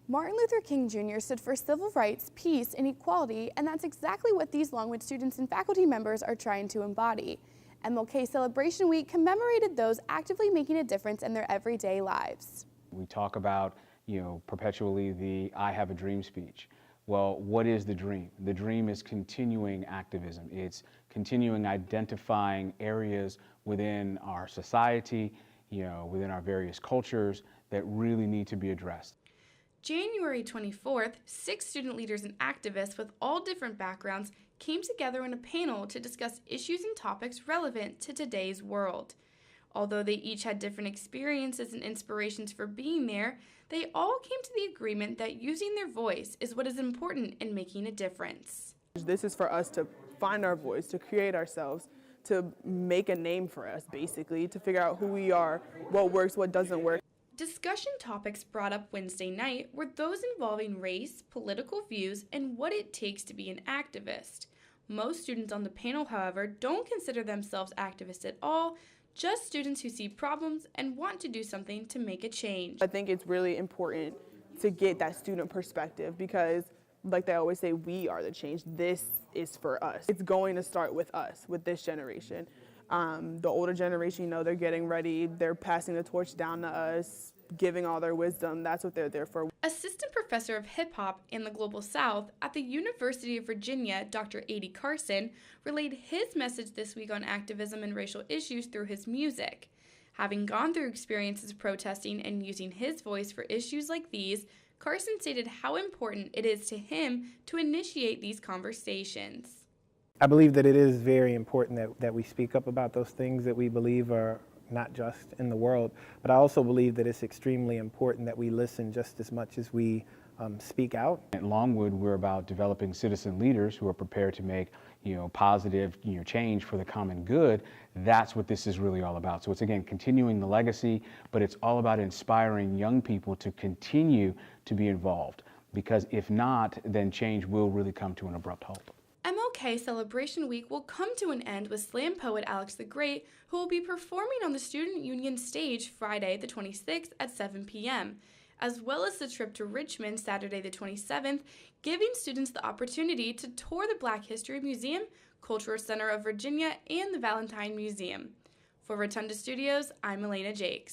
Martin Luther King Jr. stood for civil rights, peace, and equality, and that's exactly what these Longwood students and faculty members are trying to embody. MLK Celebration Week commemorated those actively making a difference in their everyday lives. We talk about, perpetually the I have a dream speech. Well, what is the dream? The dream is continuing activism. It's continuing identifying areas within our society, within our various cultures that really need to be addressed. January 24th, 6 student leaders and activists with all different backgrounds came together in a panel to discuss issues and topics relevant to today's world. Although they each had different experiences and inspirations for being there, they all came to the agreement that using their voice is what is important in making a difference. This is for us to find our voice, to create ourselves, to make a name for us, basically, to figure out who we are, what works, what doesn't work. Discussion topics brought up Wednesday night were those involving race, political views, and what it takes to be an activist. Most students on the panel, however, don't consider themselves activists at all, just students who see problems and want to do something to make a change. I think it's really important to get that student perspective because, like they always say, we are the change. This is for us. It's going to start with us, with this generation. The older generation, they're getting ready, they're passing the torch down to us, giving all their wisdom. That's what they're there for. Assistant Professor of Hip Hop in the Global South at the University of Virginia, Dr. A.D. Carson, relayed his message this week on activism and racial issues through his music. Having gone through experiences protesting and using his voice for issues like these, Carson stated how important it is to him to initiate these conversations. I believe that it is very important that we speak up about those things that we believe are not just in the world, but I also believe that it's extremely important that we listen just as much as we speak out. At Longwood, we're about developing citizen leaders who are prepared to make, positive, change for the common good. That's what this is really all about. So it's, again, continuing the legacy, but it's all about inspiring young people to continue to be involved, because if not, then change will really come to an abrupt halt. MLK Celebration Week will come to an end with slam poet Alex the Great, who will be performing on the Student Union stage Friday the 26th at 7 p.m., as well as the trip to Richmond Saturday the 27th, giving students the opportunity to tour the Black History Museum, Cultural Center of Virginia, and the Valentine Museum. For Rotunda Studios, I'm Alaina Jacques.